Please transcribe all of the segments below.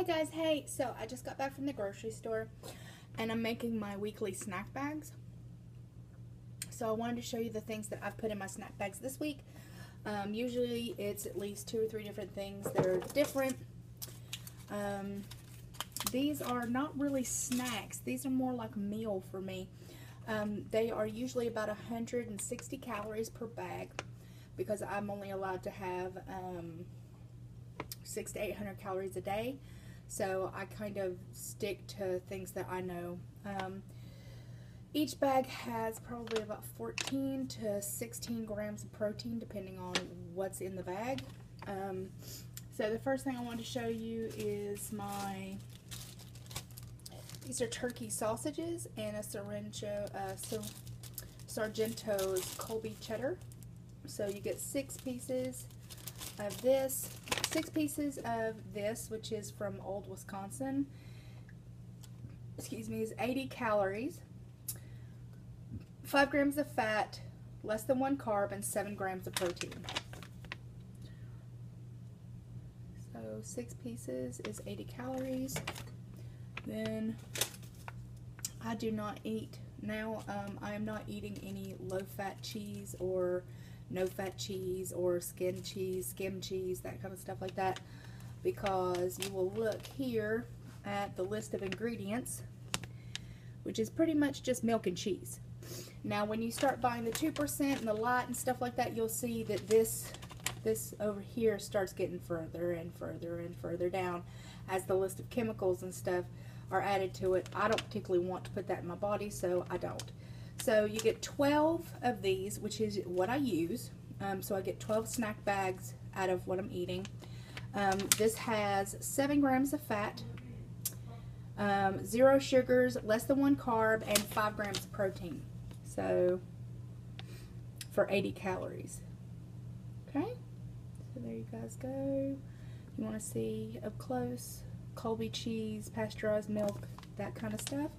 Hey guys, hey, so I just got back from the grocery store and I'm making my weekly snack bags. So I wanted to show you the things that I've put in my snack bags this week. Usually it's at least 2 or 3 different things that are different. These are not really snacks. These are more like a meal for me. They are usually about 160 calories per bag because I'm only allowed to have 600 to 800 calories a day. So I kind of stick to things that I know. Each bag has probably about 14 to 16 grams of protein depending on what's in the bag. So the first thing I want to show you is these are turkey sausages and a Sargento's Colby cheddar. So you get 6 pieces of this. 6 pieces of this, which is from Old Wisconsin, is 80 calories, 5 grams of fat, less than 1 carb, and 7 grams of protein. So 6 pieces is 80 calories. Then I do not eat now. I am not eating any low-fat cheese or no-fat cheese or skim cheese, that kind of stuff like that, because you will look here at the list of ingredients, which is pretty much just milk and cheese. Now when you start buying the 2% and the light and stuff like that, you'll see that this over here starts getting further and further and further down as the list of chemicals and stuff are added to it. I don't particularly want to put that in my body, so I don't. So you get 12 of these, which is what I use. So I get 12 snack bags out of what I'm eating. This has 7 grams of fat, 0 sugars, less than 1 carb, and 5 grams of protein. So for 80 calories. Okay, so there you guys go. You want to see up close, Colby cheese, pasteurized milk, that kind of stuff.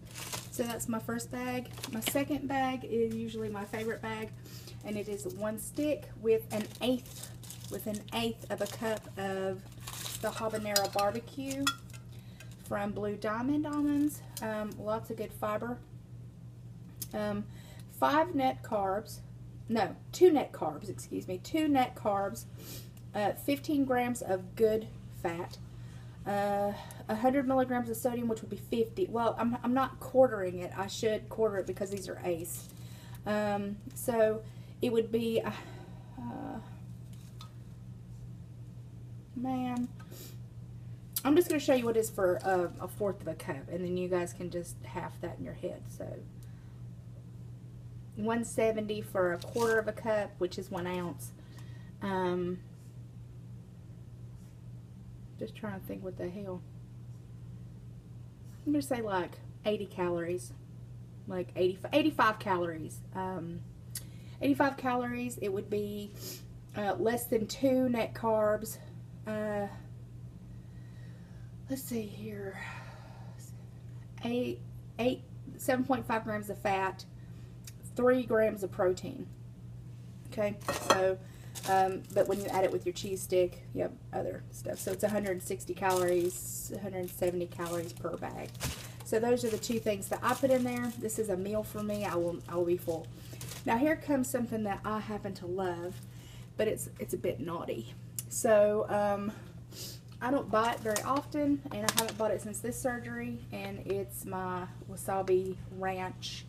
So that's my first bag. My second bag is usually my favorite bag, and it is 1 stick with an eighth of a cup of the habanero barbecue from Blue Diamond almonds. Lots of good fiber. 2 net carbs, 15 grams of good fat. 100 milligrams of sodium, which would be 50. Well, I'm not quartering it. I should quarter it because these are ACE. So it would be, man, I'm just going to show you what it is for a 1/4 of a cup, and then you guys can just half that in your head. So 170 for a 1/4 of a cup, which is 1 ounce. Just trying to think what the hell. I'm going to say like 80 calories. Like 85 calories. 85 calories. It would be less than 2 net carbs. Let's see here. 7.5 grams of fat. 3 grams of protein. Okay, so but when you add it with your cheese stick, you have other stuff. So it's 160 calories, 170 calories per bag. So those are the 2 things that I put in there. This is a meal for me. I will be full. Now here comes something that I happen to love, but it's a bit naughty. So I don't buy it very often, and I haven't bought it since this surgery, and it's my wasabi ranch.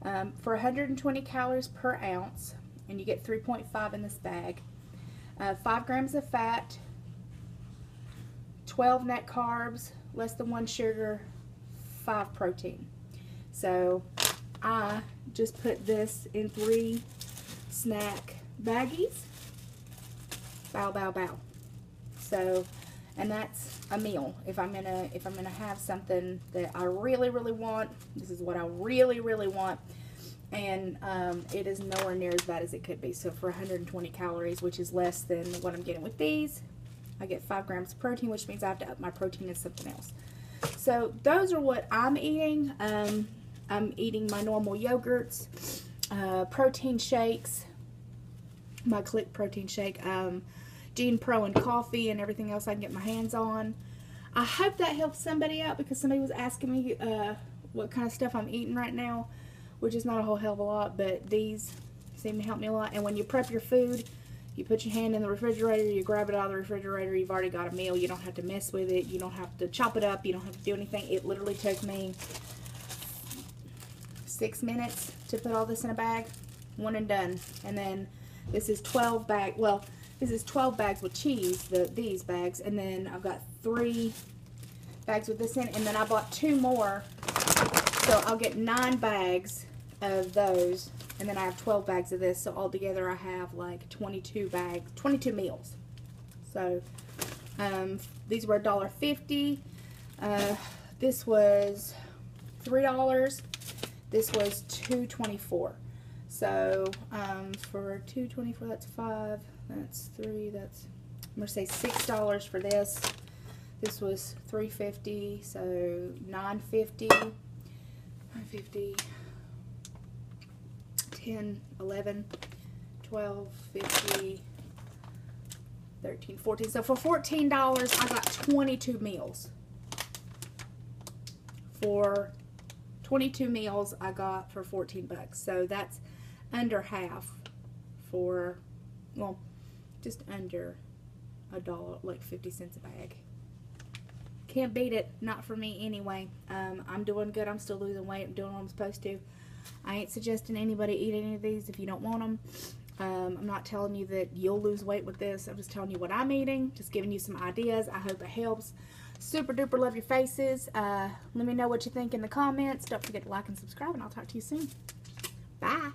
For 120 calories per ounce, and you get 3.5 in this bag. 5 grams of fat, 12 net carbs, less than 1 sugar, 5 protein. So I just put this in 3 snack baggies. Bow, bow, bow. So, and that's a meal. If I'm gonna have something that I really, really want, this is what I really, really want. And it is nowhere near as bad as it could be. So for 120 calories, which is less than what I'm getting with these, I get 5 grams of protein, which means I have to up my protein in something else. So those are what I'm eating. I'm eating my normal yogurts, protein shakes, my Click protein shake, Gene Pro and coffee and everything else I can get my hands on. I hope that helps somebody out, because somebody was asking me what kind of stuff I'm eating right now, which is not a whole hell of a lot, but these seem to help me a lot. And when you prep your food, you put your hand in the refrigerator, you grab it out of the refrigerator, you've already got a meal. You don't have to mess with it. You don't have to chop it up. You don't have to do anything. It literally took me 6 minutes to put all this in a bag. One and done. And then this is 12 bags. Well, this is 12 bags with cheese, these bags. And then I've got 3 bags with this in. And then I bought 2 more. So I'll get 9 bags of those. And then I have 12 bags of this. So altogether I have like 22 meals. So these were $1.50. This was $3. This was $2.24. So for $2.24, that's 5. That's 3. That's, I'm gonna say $6 for this. This was $3.50. So $9.50. $9.50. 10, 11, 12, 50, 13, 14. So for $14, I got 22 meals. For 22 meals, I got for 14 bucks. So that's under half for, well, just under $1, like 50 cents a bag. Can't beat it. Not for me anyway. I'm doing good. I'm still losing weight. I'm doing what I'm supposed to. I ain't suggesting anybody eat any of these if you don't want them. I'm not telling you that you'll lose weight with this. I'm just telling you what I'm eating. Just giving you some ideas. I hope it helps. Super duper love your faces. Let me know what you think in the comments. Don't forget to like and subscribe, and I'll talk to you soon. Bye.